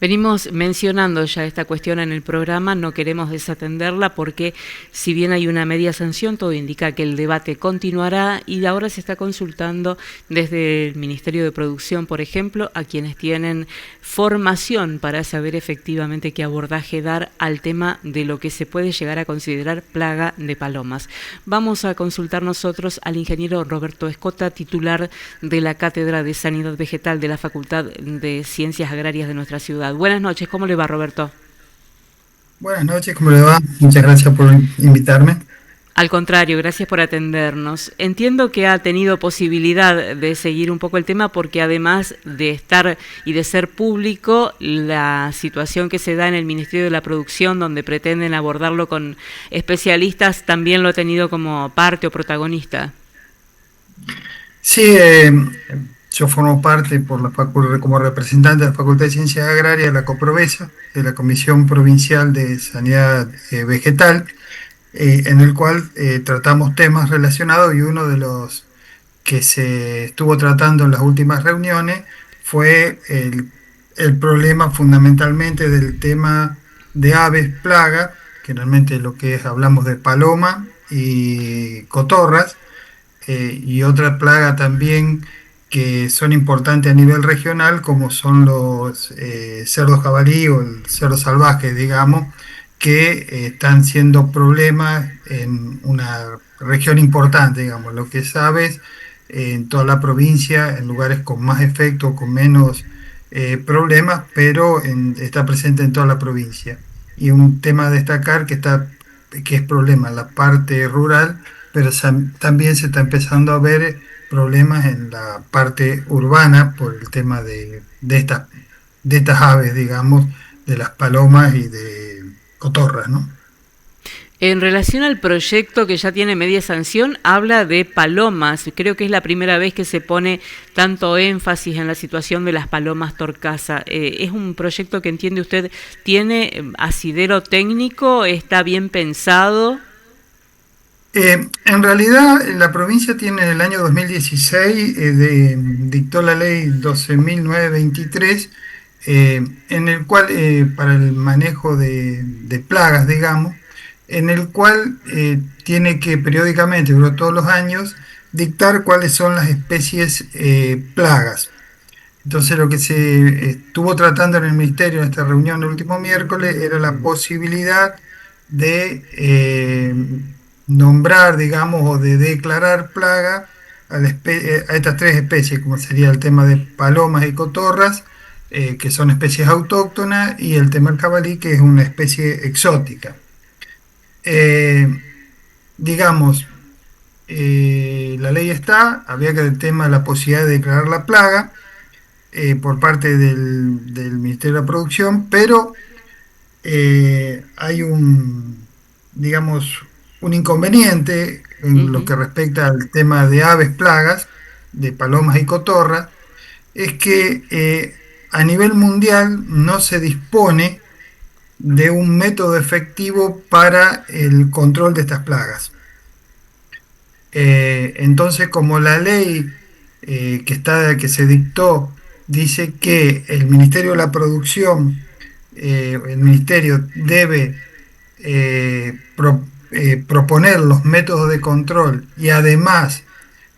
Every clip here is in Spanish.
Venimos mencionando ya esta cuestión en el programa, no queremos desatenderla porque si bien hay una media sanción, todo indica que el debate continuará y ahora se está consultando desde el Ministerio de Producción, por ejemplo, a quienes tienen formación para saber efectivamente qué abordaje dar al tema de lo que se puede llegar a considerar plaga de palomas. Vamos a consultar nosotros al ingeniero Roberto Escota, titular de la Cátedra de Sanidad Vegetal de la Facultad de Ciencias Agrarias de nuestra ciudad. Buenas noches, ¿cómo le va, Roberto? Buenas noches, ¿cómo le va? Muchas gracias por invitarme. Al contrario, gracias por atendernos. Entiendo que ha tenido posibilidad de seguir un poco el tema porque además de estar y de ser público, la situación que se da en el Ministerio de la Producción, donde pretenden abordarlo con especialistas, también lo ha tenido como parte o protagonista. Sí, yo formo parte como representante de la Facultad de Ciencias Agrarias de la COPROVESA, de la Comisión Provincial de Sanidad Vegetal, en el cual tratamos temas relacionados y uno de los que se estuvo tratando en las últimas reuniones fue el problema fundamentalmente del tema de aves plaga, generalmente lo que es, hablamos de paloma y cotorras, y otra plaga también que son importantes a nivel regional, como son los cerdos jabalí o el cerdo salvaje, digamos, que están siendo problemas en una región importante, digamos, lo que sabes, en toda la provincia, en lugares con más efecto, con menos problemas, pero está presente en toda la provincia. Y un tema a destacar que es problema en la parte rural, pero también se está empezando a ver problemas en la parte urbana por el tema de estas aves, digamos, de las palomas y de cotorras, ¿no? En relación al proyecto que ya tiene media sanción, habla de palomas. Creo que es la primera vez que se pone tanto énfasis en la situación de las palomas torcaza. ¿Es un proyecto que entiende usted tiene asidero técnico? ¿Está bien pensado? En realidad, la provincia tiene en el año 2016, dictó la ley 12.923, en el cual, para el manejo de plagas, digamos, en el cual tiene que periódicamente, durante todos los años, dictar cuáles son las especies plagas. Entonces, lo que se estuvo tratando en el ministerio en esta reunión el último miércoles era la posibilidad de nombrar, digamos, o de declarar plaga a estas tres especies, como sería el tema de palomas y cotorras, que son especies autóctonas, y el tema del jabalí, que es una especie exótica. Eh, digamos, la ley está, había que el tema de la posibilidad de declarar la plaga por parte del Ministerio de la Producción, pero hay digamos, un inconveniente en lo Ujú. que respecta al tema de aves plagas, de palomas y cotorras, es que a nivel mundial no se dispone de un método efectivo para el control de estas plagas. Entonces, como la ley que se dictó dice que el Ministerio de la Producción, el Ministerio debe proponer los métodos de control y además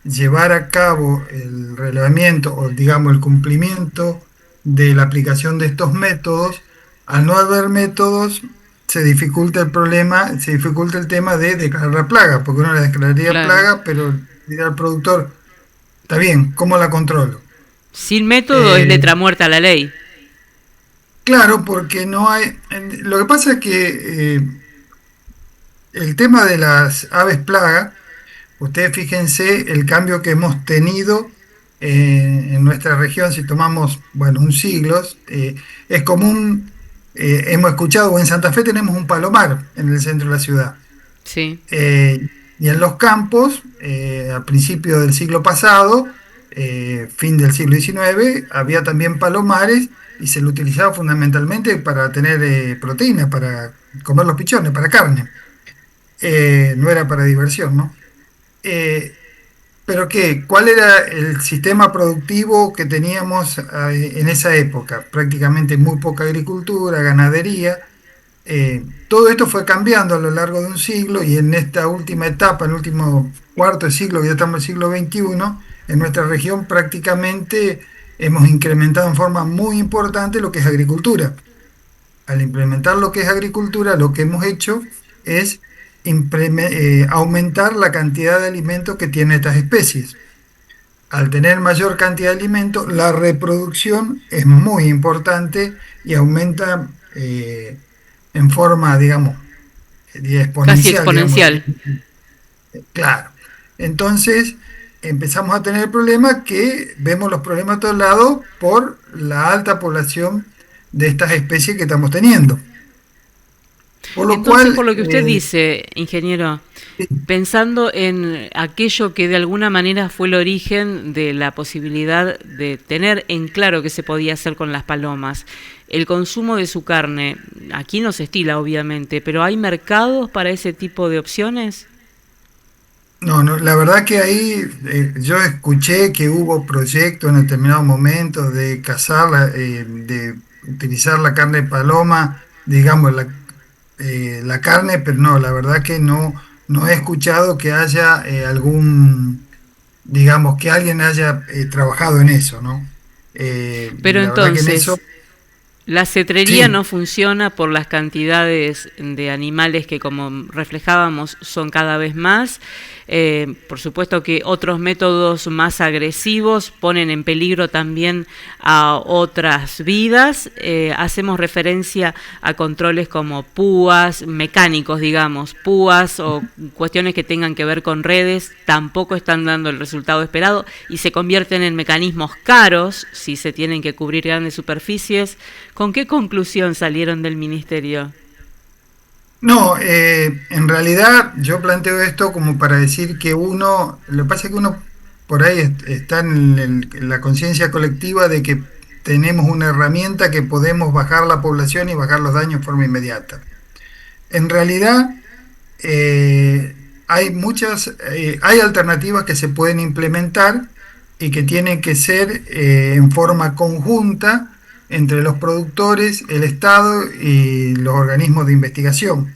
llevar a cabo el relevamiento o, digamos, el cumplimiento de la aplicación de estos métodos. Al no haber métodos, se dificulta el problema, se dificulta el tema de declarar la plaga, porque uno la declararía Claro. plaga, pero dirá al productor, está bien, ¿cómo la controlo? Sin método es Eh, letra muerta la ley. claro, porque no hay. Lo que pasa es que el tema de las aves plaga, ustedes fíjense el cambio que hemos tenido en nuestra región, si tomamos, bueno, un siglo, es común, hemos escuchado, o en Santa Fe tenemos un palomar en el centro de la ciudad. Sí. Y en los campos, a principios del siglo pasado, fin del siglo XIX, había también palomares y se lo utilizaba fundamentalmente para tener proteína, para comer los pichones, para carne. No era para diversión, ¿no? Eh, ¿Pero qué? ¿Cuál era el sistema productivo que teníamos en esa época? Prácticamente muy poca agricultura, ganadería. Todo esto fue cambiando a lo largo de un siglo y en esta última etapa, en el último cuarto de siglo, que ya estamos en el siglo XXI, en nuestra región prácticamente hemos incrementado en forma muy importante lo que es agricultura. Al implementar lo que es agricultura, lo que hemos hecho es aumentar la cantidad de alimentos que tienen estas especies. Al tener mayor cantidad de alimentos, la reproducción es muy importante y aumenta en forma, digamos, Casi exponencial, digamos. exponencial. Claro. Entonces empezamos a tener el problema que vemos los problemas a todos lados por la alta población de estas especies que estamos teniendo. Por lo Entonces, cual, por lo que usted dice, ingeniero, pensando en aquello que de alguna manera fue el origen de la posibilidad de tener en claro qué se podía hacer con las palomas, el consumo de su carne, aquí no se estila obviamente, pero ¿hay mercados para ese tipo de opciones? no, no, la verdad que ahí yo escuché que hubo proyectos en determinados momentos de cazar, de utilizar la carne de paloma, digamos, la carne, pero no, la verdad que no, no he escuchado que haya algún, digamos, que alguien haya trabajado en eso, ¿no? Pero La verdad que en eso, entonces, la cetrería sí. no funciona por las cantidades de animales que, como reflejábamos, son cada vez más. Por supuesto que otros métodos más agresivos ponen en peligro también a otras vidas. Hacemos referencia a controles como púas, mecánicos, digamos, púas o cuestiones que tengan que ver con redes, tampoco están dando el resultado esperado y se convierten en mecanismos caros si se tienen que cubrir grandes superficies. ¿Con qué conclusión salieron del ministerio? No, en realidad yo planteo esto como para decir que uno, lo que pasa es que uno por ahí está en la conciencia colectiva de que tenemos una herramienta que podemos bajar la población y bajar los daños de forma inmediata. En realidad hay hay alternativas que se pueden implementar y que tienen que ser en forma conjunta entre los productores, el Estado y los organismos de investigación.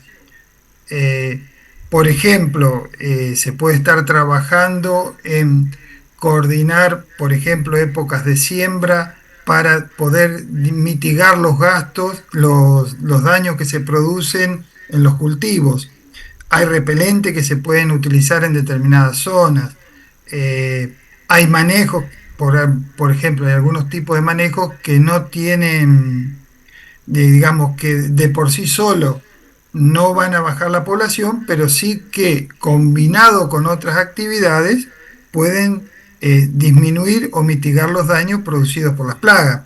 Eh, por ejemplo, se puede estar trabajando en coordinar, por ejemplo, épocas de siembra para poder mitigar los gastos, los daños que se producen en los cultivos. Hay repelentes que se pueden utilizar en determinadas zonas. Hay manejos, por ejemplo, hay algunos tipos de manejos que no tienen, digamos que de por sí solo no van a bajar la población, pero sí que combinado con otras actividades pueden disminuir o mitigar los daños producidos por las plagas.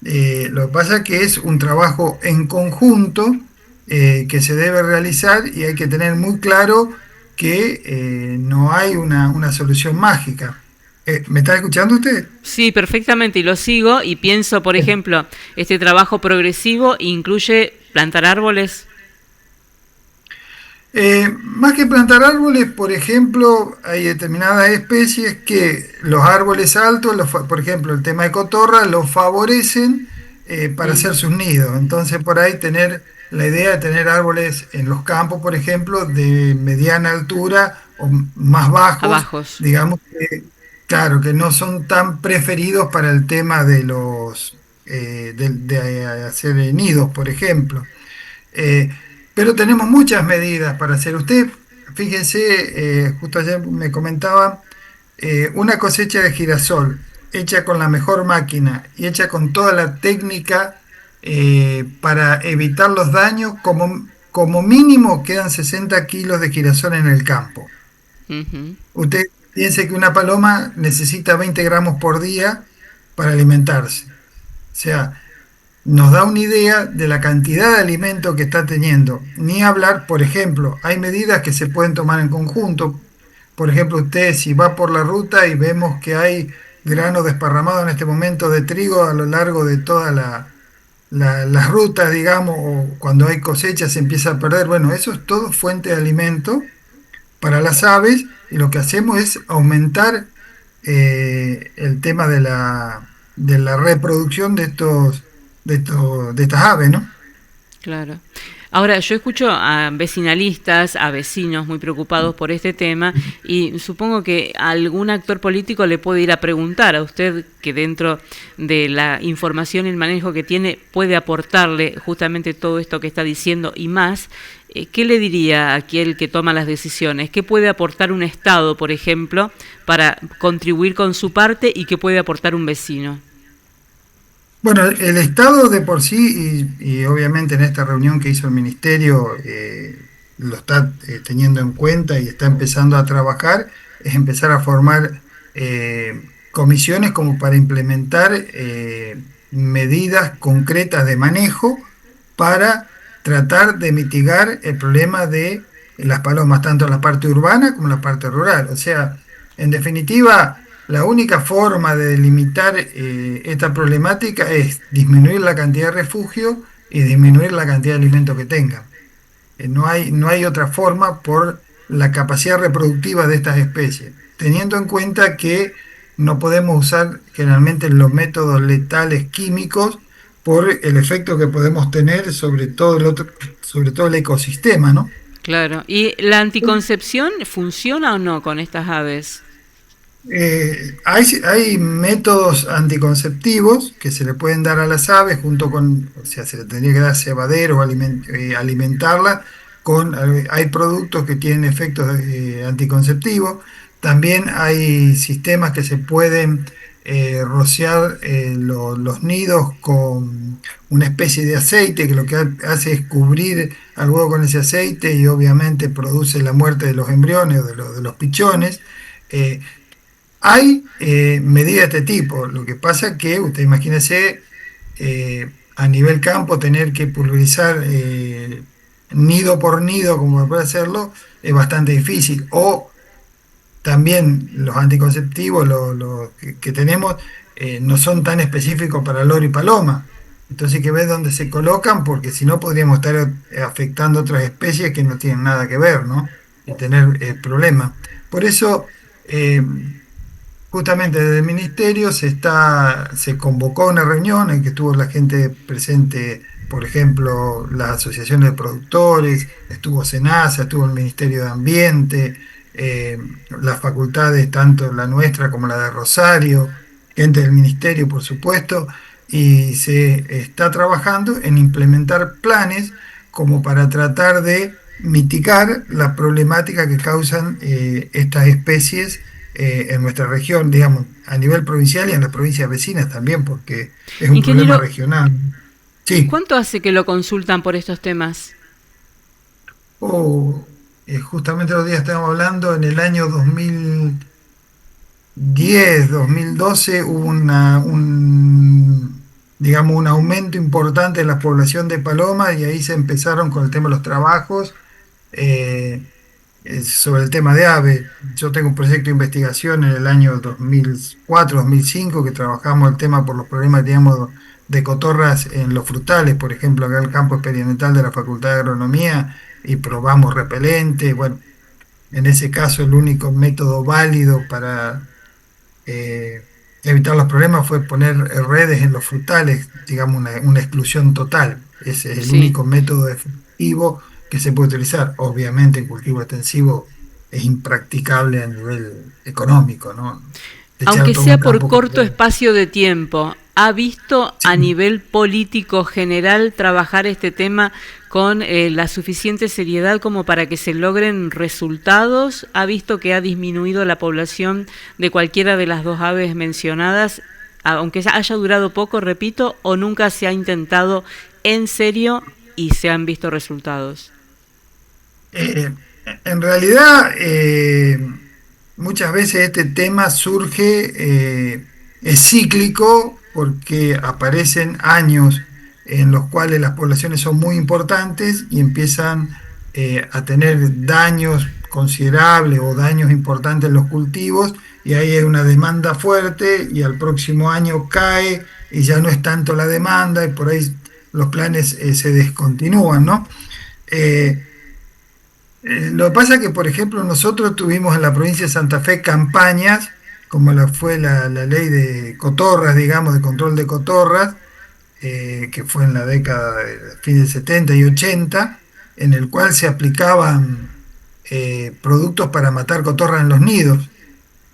Lo que pasa es que es un trabajo en conjunto que se debe realizar y hay que tener muy claro que no hay una solución mágica. ¿Me está escuchando usted? Sí, perfectamente, y lo sigo y pienso, por ejemplo, este trabajo progresivo incluye plantar árboles. Más que plantar árboles, por ejemplo, hay determinadas especies que los árboles altos, por ejemplo, el tema de cotorra, los favorecen para Mm, hacer sus nidos. Entonces, por ahí tener la idea de tener árboles en los campos, por ejemplo, de mediana altura o más bajos, abajos. digamos que, claro, que no son tan preferidos para el tema de de hacer nidos, por ejemplo. Eh, pero tenemos muchas medidas para hacer. Usted, fíjense, justo ayer me comentaba, una cosecha de girasol hecha con la mejor máquina y hecha con toda la técnica para evitar los daños, como mínimo quedan 60 kilos de girasol en el campo. Ujú. Usted piense que una paloma necesita 20 gramos por día para alimentarse. O sea, nos da una idea de la cantidad de alimento que está teniendo. Ni hablar, por ejemplo, hay medidas que se pueden tomar en conjunto. Por ejemplo, usted si va por la ruta y vemos que hay granos desparramados en este momento de trigo a lo largo de todas las rutas, digamos, o cuando hay cosecha se empieza a perder. Bueno, eso es todo fuente de alimento para las aves y lo que hacemos es aumentar el tema de la reproducción de estas aves, ¿no? Claro. Ahora, yo escucho a vecinalistas, a vecinos muy preocupados por este tema y supongo que algún actor político le puede ir a preguntar a usted que dentro de la información y el manejo que tiene puede aportarle justamente todo esto que está diciendo y más. ¿Qué le diría a aquel que toma las decisiones? ¿Qué puede aportar un Estado, por ejemplo, para contribuir con su parte y qué puede aportar un vecino? Bueno, el Estado de por sí, y obviamente en esta reunión que hizo el Ministerio, lo está teniendo en cuenta y está empezando a trabajar, es empezar a formar comisiones como para implementar medidas concretas de manejo para tratar de mitigar el problema de las palomas, tanto en la parte urbana como en la parte rural. O sea, en definitiva, la única forma de delimitar esta problemática es disminuir la cantidad de refugio y disminuir la cantidad de alimentos que tengan. No hay otra forma por la capacidad reproductiva de estas especies, teniendo en cuenta que no podemos usar generalmente los métodos letales químicos por el efecto que podemos tener sobre todo sobre todo el ecosistema, ¿no? Claro. ¿Y la anticoncepción funciona o no con estas aves? Hay métodos anticonceptivos que se le pueden dar a las aves junto con, o sea, se le tendría que dar cebadero o alimentarla con, hay productos que tienen efectos anticonceptivos. También hay sistemas que se pueden rociar los nidos con una especie de aceite que lo que hace es cubrir al huevo con ese aceite y obviamente produce la muerte de los embriones o de los pichones. Eh, Hay medidas de este tipo, lo que pasa que usted imagínese a nivel campo tener que pulverizar nido por nido como puede hacerlo es bastante difícil. O también los anticonceptivos que tenemos no son tan específicos para loro y paloma. Entonces hay que ver dónde se colocan porque si no podríamos estar afectando otras especies que no tienen nada que ver, ¿no? Y tener problemas. Por eso... eh, justamente desde el ministerio se convocó a una reunión en que estuvo la gente presente, por ejemplo, las asociaciones de productores, estuvo SENASA, estuvo el Ministerio de Ambiente, las facultades, tanto la nuestra como la de Rosario, gente del ministerio, por supuesto, y se está trabajando en implementar planes como para tratar de mitigar la problemática que causan estas especies en nuestra región, digamos, a nivel provincial y en las provincias vecinas también, porque es un problema Ingeniero, regional. Sí, ¿cuánto hace que lo consultan por estos temas? o justamente los días estábamos hablando, en el año 2010, 2012 hubo digamos, un aumento importante en la población de palomas y ahí se empezaron con el tema de los trabajos. eh, sobre el tema de aves. Yo tengo un proyecto de investigación en el año 2004-2005 que trabajamos el tema por los problemas que teníamos de cotorras en los frutales, por ejemplo, acá en el campo experimental de la Facultad de Agronomía, y probamos repelente. Bueno, en ese caso el único método válido para evitar los problemas fue poner redes en los frutales, digamos una exclusión total. Ese es el Sí. único método efectivo que se puede utilizar. Obviamente en cultivo extensivo es impracticable a nivel económico, ¿no? Echar Aunque todo un sea por campo corto completo. espacio de tiempo, ¿ha visto Sí. a nivel político general trabajar este tema con la suficiente seriedad como para que se logren resultados? ¿Ha visto que ha disminuido la población de cualquiera de las dos aves mencionadas, aunque haya durado poco, repito, o nunca se ha intentado en serio y se han visto resultados? Eh, en realidad, muchas veces este tema surge, es cíclico porque aparecen años en los cuales las poblaciones son muy importantes y empiezan a tener daños considerables o daños importantes en los cultivos y ahí hay una demanda fuerte y al próximo año cae y ya no es tanto la demanda y por ahí los planes se descontinúan, ¿no? Eh, Lo que pasa es que, por ejemplo, nosotros tuvimos en la provincia de Santa Fe campañas, como fue la ley de cotorras, digamos, de control de cotorras, que fue en la década de fin de 70 y 80, en el cual se aplicaban productos para matar cotorras en los nidos.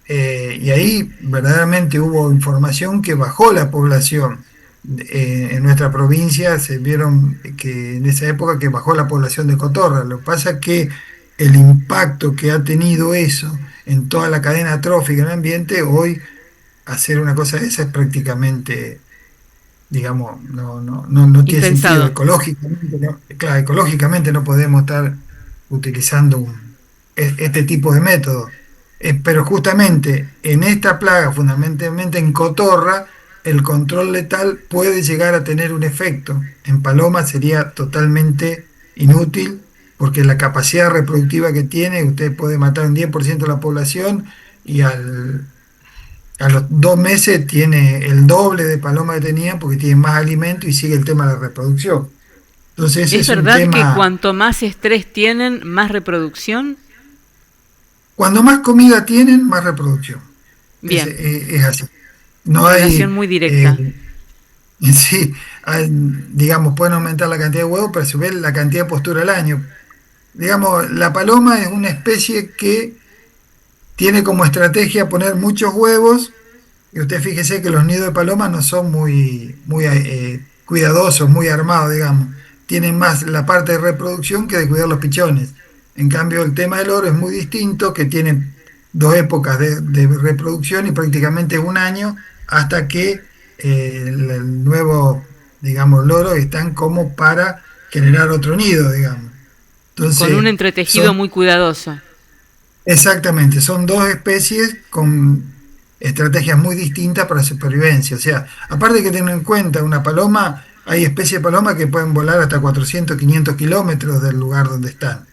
Y ahí verdaderamente hubo información que bajó la población. En nuestra provincia se vieron que en esa época que bajó la población de cotorras. Lo que pasa es que el impacto que ha tenido eso en toda la cadena trófica en el ambiente, hoy hacer una cosa de esa es prácticamente, digamos, no tiene sentido Impensado. ecológicamente, ¿no? Claro, ecológicamente no podemos estar utilizando este tipo de métodos. Pero justamente en esta plaga, fundamentalmente en cotorra, el control letal puede llegar a tener un efecto. En paloma sería totalmente inútil porque la capacidad reproductiva que tiene, usted puede matar un 10% de la población y a los 2 meses tiene el doble de paloma que tenía porque tiene más alimento y sigue el tema de la reproducción. Entonces ese ¿Es es un verdad que tema, cuanto más estrés tienen, más reproducción? cuando más comida tienen, más reproducción. Bien, Es así. No relación hay, muy eh, directa. sí, digamos, pueden aumentar la cantidad de huevos, pero a su vez la cantidad de postura al año. Digamos, la paloma es una especie que tiene como estrategia poner muchos huevos, y usted fíjese que los nidos de paloma no son muy cuidadosos, muy armados, digamos. Tienen más la parte de reproducción que de cuidar los pichones. En cambio, el tema del oro es muy distinto, que tiene 2 épocas de reproducción y prácticamente un año hasta que el nuevo, digamos, loro están como para generar otro nido, digamos. Con un Entonces, entretejido son muy cuidadoso. exactamente, son dos especies con estrategias muy distintas para supervivencia. O sea, aparte que tener en cuenta una paloma, hay especies de paloma que pueden volar hasta 400, 500 kilómetros del lugar donde están.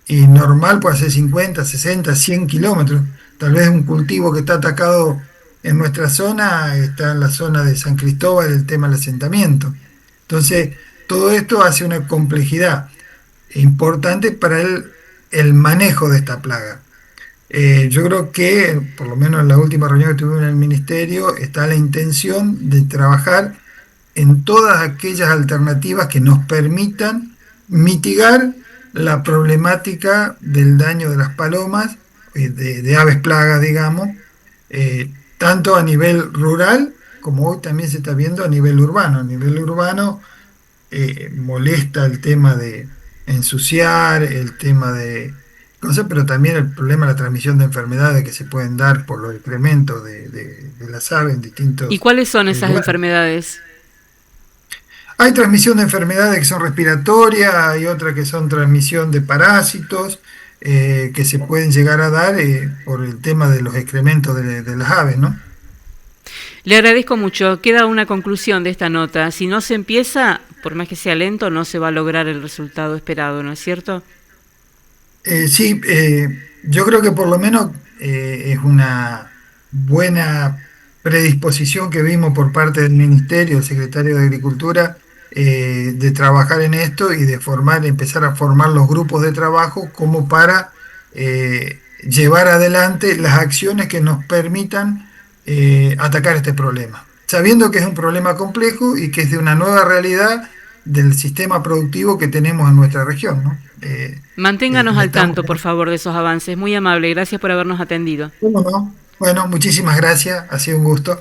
Y normal puede ser 50, 60, 100 kilómetros. Tal vez un cultivo que está atacado en nuestra zona está en la zona de San Cristóbal, el tema del asentamiento. Entonces, todo esto hace una complejidad importante para el manejo de esta plaga. Yo creo que, por lo menos en la última reunión que tuvimos en el ministerio, está la intención de trabajar en todas aquellas alternativas que nos permitan mitigar la problemática del daño de las palomas, de aves plagas, digamos, tanto a nivel rural como hoy también se está viendo a nivel urbano. A nivel urbano molesta el tema de ensuciar, el tema de cosas, pero también el problema de la transmisión de enfermedades que se pueden dar por los excrementos de las aves en ¿Y distintos cuáles son esas lugares. enfermedades? Hay transmisión de enfermedades que son respiratorias, hay otras que son transmisión de parásitos que se pueden llegar a dar por el tema de los excrementos de las aves, ¿no? Le agradezco mucho. Queda una conclusión de esta nota. Si no se empieza, por más que sea lento, no se va a lograr el resultado esperado, ¿no es cierto? Sí, yo creo que por lo menos es una buena predisposición que vimos por parte del Ministerio, el Secretario de Agricultura, de trabajar en esto y de formar, empezar a formar los grupos de trabajo como para llevar adelante las acciones que nos permitan atacar este problema, sabiendo que es un problema complejo y que es de una nueva realidad del sistema productivo que tenemos en nuestra región, ¿no? Manténganos Le al estamos, tanto, por favor, de esos avances. Muy amable. Gracias por habernos atendido. ¿cómo no? Bueno, muchísimas gracias, ha sido un gusto.